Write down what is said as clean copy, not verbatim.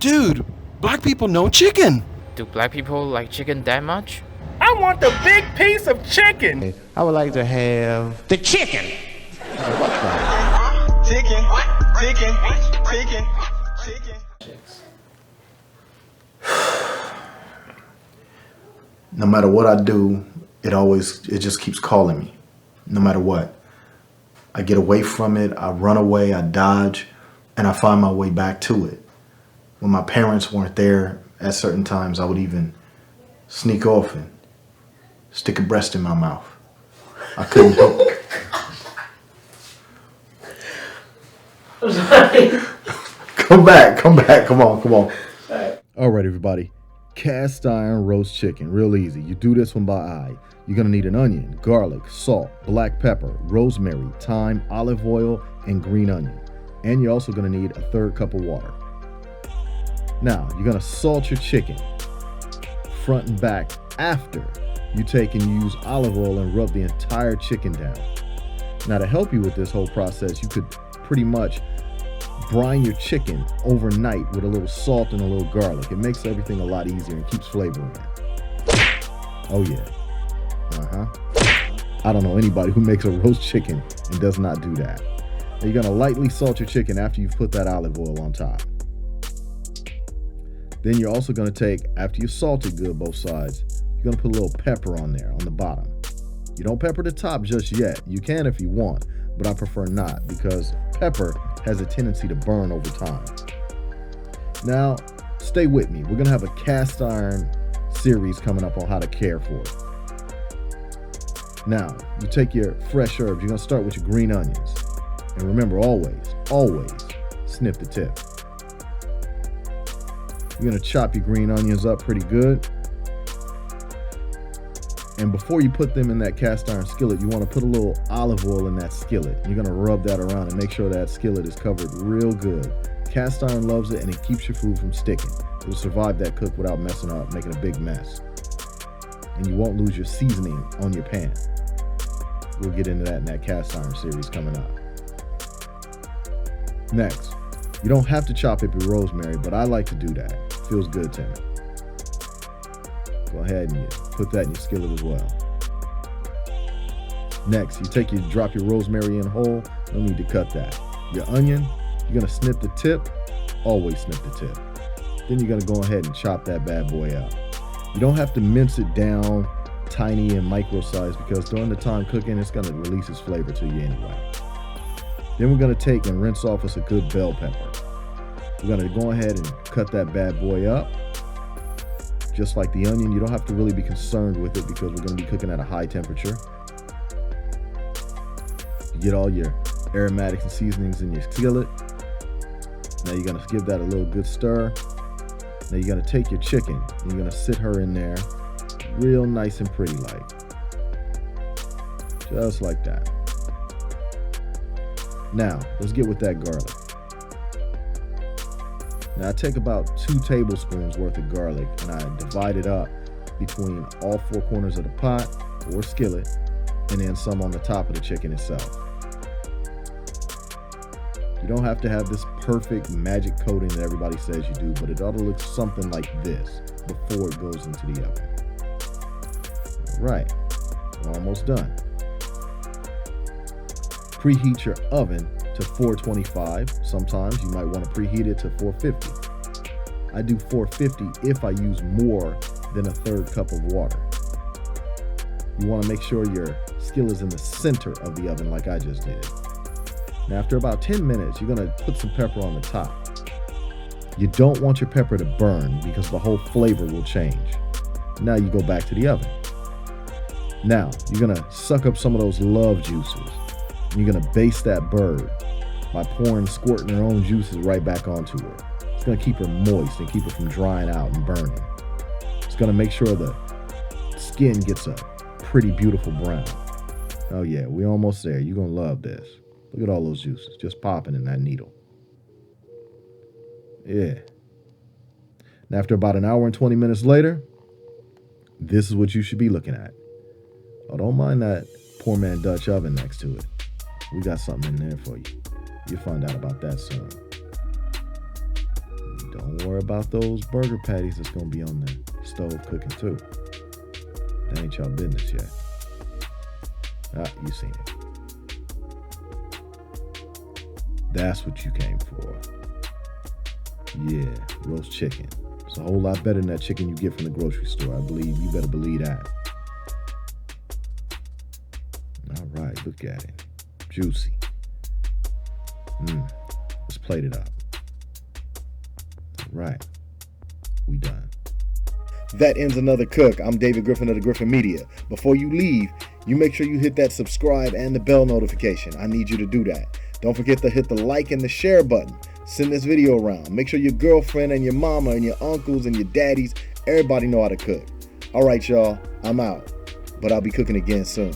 Dude, black people know chicken. Do black people like chicken that much? I want the big piece of chicken. I would like to have the chicken. Chicken. No matter what I do, it just keeps calling me. No matter what. I get away from it, I run away, I dodge, and I find my way back to it. When my parents weren't there at certain times, I would even sneak off and stick a breast in my mouth. I couldn't help it. I'm sorry. Come back, come on. All right, everybody. Cast iron roast chicken, real easy. You do this one by eye. You're gonna need an onion, garlic, salt, black pepper, rosemary, thyme, olive oil, and green onion. And you're also gonna need a 1/3 cup of water. Now, you're gonna salt your chicken front and back after you take and use olive oil and rub the entire chicken down. Now, to help you with this whole process, you could pretty much brine your chicken overnight with a little salt and a little garlic. It makes everything a lot easier and keeps flavor in it. Oh yeah. I don't know anybody who makes a roast chicken and does not do that. Now you're gonna lightly salt your chicken after you've put that olive oil on top. Then you're also gonna take, after you salt it good both sides, you're gonna put a little pepper on there on the bottom. You don't pepper the top just yet. You can if you want, but I prefer not because pepper has a tendency to burn over time. Now, stay with me. We're gonna have a cast iron series coming up on how to care for it. Now, you take your fresh herbs. You're gonna start with your green onions. And remember, always snip the tip. You're gonna chop your green onions up pretty good. And before you put them in that cast iron skillet, you wanna put a little olive oil in that skillet. You're gonna rub that around and make sure that skillet is covered real good. Cast iron loves it and it keeps your food from sticking. It'll survive that cook without messing up, making a big mess. And you won't lose your seasoning on your pan. We'll get into that in that cast iron series coming up. Next, you don't have to chop up your rosemary, but I like to do that. Feels good to me. Go ahead and you put that in your skillet as well. Next, drop your rosemary in whole. No need to cut that. Your onion, you're gonna snip the tip. Always snip the tip. Then you're gonna go ahead and chop that bad boy up. You don't have to mince it down tiny and micro size because during the time cooking, it's gonna release its flavor to you anyway. Then we're gonna take and rinse off us a good bell pepper. We're gonna go ahead and cut that bad boy up. Just like the onion, you don't have to really be concerned with it because we're gonna be cooking at a high temperature. You get all your aromatics and seasonings in your skillet. Now you're gonna give that a little good stir. Now you're gonna take your chicken and you're gonna sit her in there real nice and pretty like. Just like that. Now, let's get with that garlic. Now I take about 2 tablespoons worth of garlic and I divide it up between all 4 corners of the pot or skillet and then some on the top of the chicken itself. You don't have to have this perfect magic coating that everybody says you do, but it ought to look something like this before it goes into the oven. All right, we're almost done. Preheat your oven to 425. Sometimes you might want to preheat it to 450. I do 450 if I use more than a 1/3 cup of water. You want to make sure your skillet is in the center of the oven like I just did. Now after about 10 minutes, you're going to put some pepper on the top. You don't want your pepper to burn because the whole flavor will change. Now you go back to the oven. Now you're going to suck up some of those love juices. And you're going to baste that bird by squirting her own juices right back onto her. It's going to keep her moist and keep her from drying out and burning. It's going to make sure the skin gets a pretty beautiful brown. Oh yeah, we're almost there. You're going to love this. Look at all those juices just popping in that needle. Yeah. And after about an hour and 20 minutes later, this is what you should be looking at. Oh, don't mind that poor man Dutch oven next to it. We got something in there for you. You'll find out about that soon. Don't worry about those burger patties that's gonna be on the stove cooking too. That ain't y'all business yet. Ah, you seen it. That's what you came for. Yeah, roast chicken. It's a whole lot better than that chicken you get from the grocery store. I believe you better believe that. All right, look at it. Juicy. Let's plate it up. All right, we done. That ends another cook. I'm David Griffin of the Griffin Media. Before you leave, you make sure you hit that subscribe and the bell notification. I need you to do that. Don't forget to hit the like and the share button. Send this video around. Make sure your girlfriend and your mama and your uncles and your daddies, everybody know how to cook. All right, y'all, I'm out. But I'll be cooking again soon.